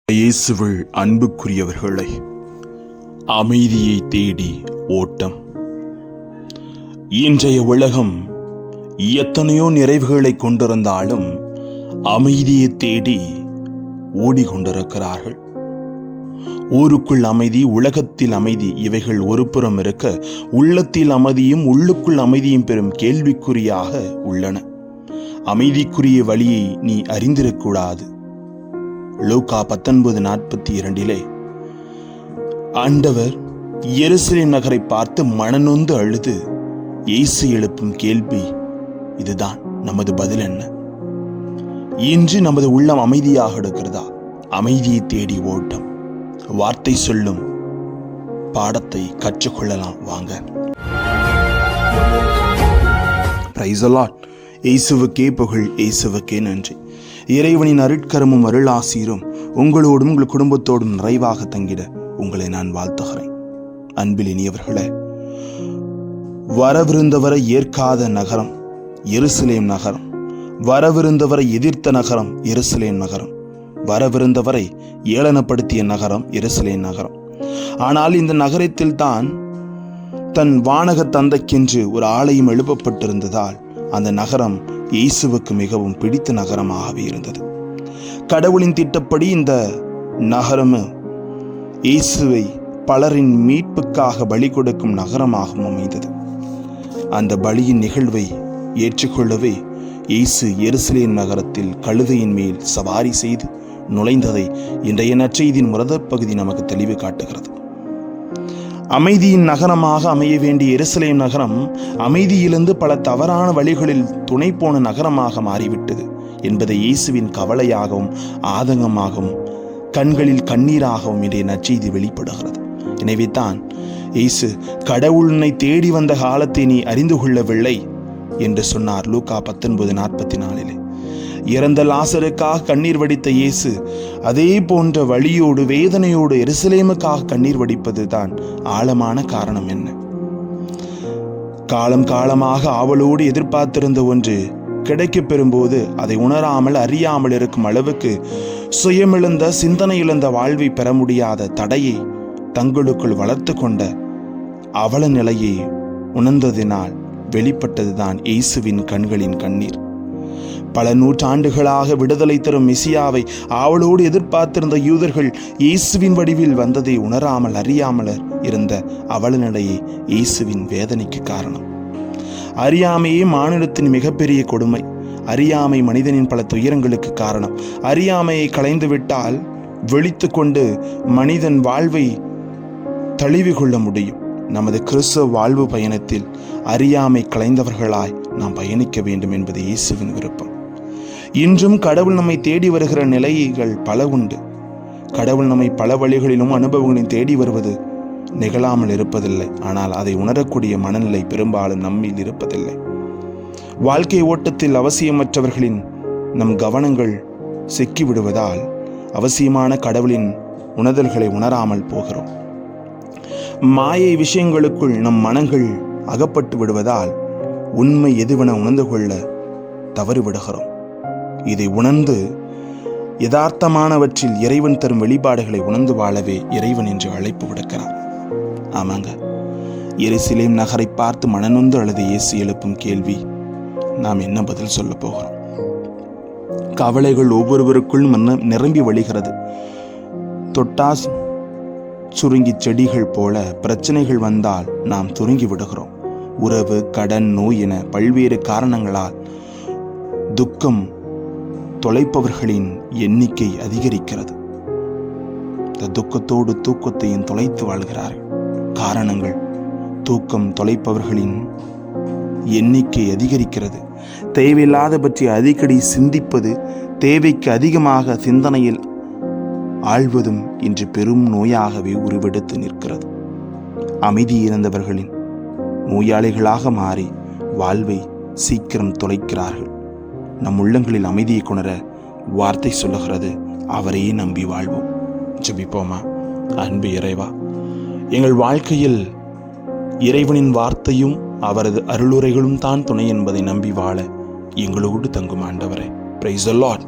இயேசுவில் அன்புக்குரியவர்களை, அமைதியை தேடி ஓட்டம். இன்றைய உலகம் எத்தனையோ நிறைவுகளை கொண்டிருந்தாலும் அமைதியை தேடி ஓடிக்கொண்டிருக்கிறார்கள். ஊருக்குள் அமைதி, உலகத்தில் அமைதி, இவைகள் ஒரு புறம் இருக்க, உள்ளத்தில் அமைதியும் உள்ளுக்குள் அமைதியும் பெறும் கேள்விக்குறியாக உள்ளன. அமைதிக்குரிய வழியை நீ அறிந்திருக்கூடாது. லூக்கா 19:42 ஆண்டவர் எருசலேம் நகரை பார்த்து மனநொந்து அழுது இயேசு எழுப்பும் கேள்வி இதுதான். நமது பதில் என்ன? இன்று நமது உள்ளம் அமைதியாக இருக்கிறதா? அமைதியை தேடி ஓட்டம். வார்த்தை சொல்லும் பாடத்தை கற்றுக்கொள்ளலாம் வாங்க. Praise the Lord. இயேசுவுக்கே புகழ், இயேசுவுக்கே நன்றி. இறைவனின் அருட்கரமும் அருளாசீரும் உங்களோடும் உங்கள் குடும்பத்தோடும் நிறைவாக தங்கிட உங்களை நான் வாழ்த்துகிறேன். அன்பில் இனியவர்களே, வரவிருந்தவரை ஏற்காத நகரம் எருசலேம் நகரம், வரவிருந்தவரை எதிர்த்த நகரம் எருசலேம் நகரம், வரவிருந்தவரை ஏளனப்படுத்திய நகரம் எருசலேம் நகரம். ஆனால் இந்த நகரத்தில் தான் தன் வானக தந்தைக்கென்று ஒரு ஆலயம் எழுப்பப்பட்டிருந்ததால் அந்த நகரம் இயேசுவுக்கு மிகவும் பிடித்த நகரமாகவே இருந்தது. கடவுளின் திட்டப்படி இந்த நகரம் இயேசுவை பலரின் மீட்புக்காக பலி கொடுக்கும் நகரமாகவும் அமைந்தது. அந்த பலியின் நிகழ்வை ஏற்றுக்கொள்ளவே இயேசு எருசலேம் நகரத்தில் கழுதையின் மேல் சவாரி செய்து நுழைந்ததை இன்றைய நற்செய்தியின் முதற் பகுதி நமக்கு தெளிவு காட்டுகிறது. அமைதியின் நகரமாக அமைய வேண்டிய எருசலேம் நகரம் அமைதியிலிருந்து பல தவறான வழிகளில் துணை போன நகரமாக மாறிவிட்டது என்பதை இயேசுவின் கவலையாகவும் ஆதங்கமாகவும் கண்களில் கண்ணீராகவும் இன்றைய நற்செய்தி வெளிப்படுகிறது. எனவே தான் இயேசு கடவுள் உன்னை தேடி வந்த காலத்தை நீ அறிந்து கொள்ளவில்லை என்று சொன்னார். லூக்கா 19:44 இறந்த லாசருக்காக கண்ணீர் வடித்த இயேசு அதே போன்ற வழியோடு வேதனையோடு எருசலேமுக்காக கண்ணீர் வடிப்பது தான் ஆழமான காரணம் என்ன? காலம் காலமாக ஆவலோடு எதிர்பார்த்திருந்த ஒன்று கிடைக்கப் பெறும்போது அதை உணராமல் அறியாமல் இருக்கும் அளவுக்கு சுயமிழந்த சிந்தனை இழந்த வாழ்வை பெற முடியாத தடையை தங்களுக்குள் வளர்த்து கொண்ட அவல நிலையை உணர்ந்ததினால் வெளிப்பட்டதுதான் இயேசுவின் கண்களின் கண்ணீர். பல நூற்றாண்டுகளாக விடுதலை தரும் மெசியாவை ஆவலோடு எதிர்பார்த்திருந்த யூதர்கள் இயேசுவின் வடிவில் வந்ததை உணராமல் அறியாமல் இருந்த அவல நிலையை இயேசுவின் வேதனைக்கு காரணம். அறியாமையே மானிடத்தின் மிகப்பெரிய கொடுமை. அறியாமை மனிதனின் பல துயரங்களுக்கு காரணம். அறியாமையை களைந்துவிட்டால் விழித்து கொண்டு மனிதன் வாழ்வை தழுவி கொள்ள முடியும். நமது கிறிஸ்தவ வாழ்வு பயணத்தில் அறியாமை களைந்தவர்களாய் நாம் பயணிக்க வேண்டும் என்பது இயேசுவின் விருப்பம். இன்றும் கடவுள் நம்மை தேடி வருகிற நிலைகள் பல உண்டு. கடவுள் நம்மை பல வழிகளிலும் அனுபவங்களில் தேடி வருவது நிகழாமல் இருப்பதில்லை. ஆனால் அதை உணரக்கூடிய மனநிலை பெரும்பாலும் நம்மில் இருப்பதில்லை. வாழ்க்கை ஓட்டத்தில் அவசியமற்றவர்களின் நம் கவனங்கள் சிக்கிவிடுவதால் அவசியமான கடவுளின் உணர்தல்களை உணராமல் போகிறோம். மாயை விஷயங்களுக்குள் நம் மனங்கள் அகப்பட்டு விடுவதால் உண்மை எதுவென உணர்ந்து கொள்ள தவறிவிடுகிறோம். இதை உணர்ந்து யதார்த்தமானவற்றில் இறைவன் தரும் வெளிப்பாடுகளை உணர்ந்து வாழவே இறைவன் என்று அழைப்பு விடுக்கிறார். ஆமாங்க, எருசலேம் நகரை பார்த்து மனநொந்து அழுது இயேசு எழுப்பும் கேள்வி நாம் என்ன பதில் சொல்ல போகிறோம்? கவலைகள் ஒவ்வொருவருக்குள் நிரம்பி வழிகிறது. தொட்டா சுருங்கி செடிகள் போல பிரச்சனைகள் வந்தால் நாம் துருங்கி விடுகிறோம். உறவு, கடன், நோய் என பல்வேறு காரணங்களால் துக்கம் தொலைப்பவர்களின் எண்ணிக்கை அதிகரிக்கிறது. இந்த துக்கத்தோடு தூக்கத்தையும் தொலைத்து வாழ்கிறார்கள். காரணங்கள், தூக்கம் தொலைப்பவர்களின் எண்ணிக்கை அதிகரிக்கிறது. தேவையில்லாத பற்றி அடிக்கடி சிந்திப்பது, தேவைக்கு அதிகமாக சிந்தனையில் ஆழ்வதும் இன்று பெரும் நோயாகவே உருவெடுத்து நிற்கிறது. அமைதி இழந்தவர்களின் நோயாளிகளாக மாறி வாழ்வை சீக்கிரம் தொலைக்கிறார்கள். நம் உள்ளங்களில் அமைதியை கொணர வார்த்தை சொல்லுகிறது, அவரையே நம்பி வாழ்வோம். ஜெபிப்போமா. அன்பு இறைவா, எங்கள் வாழ்க்கையில் இறைவனின் வார்த்தையும் அவரது அருளுரைகளும் தான் துணை என்பதை நம்பி வாழ எங்களோடு தங்கும் ஆண்டவரே. Praise the Lord.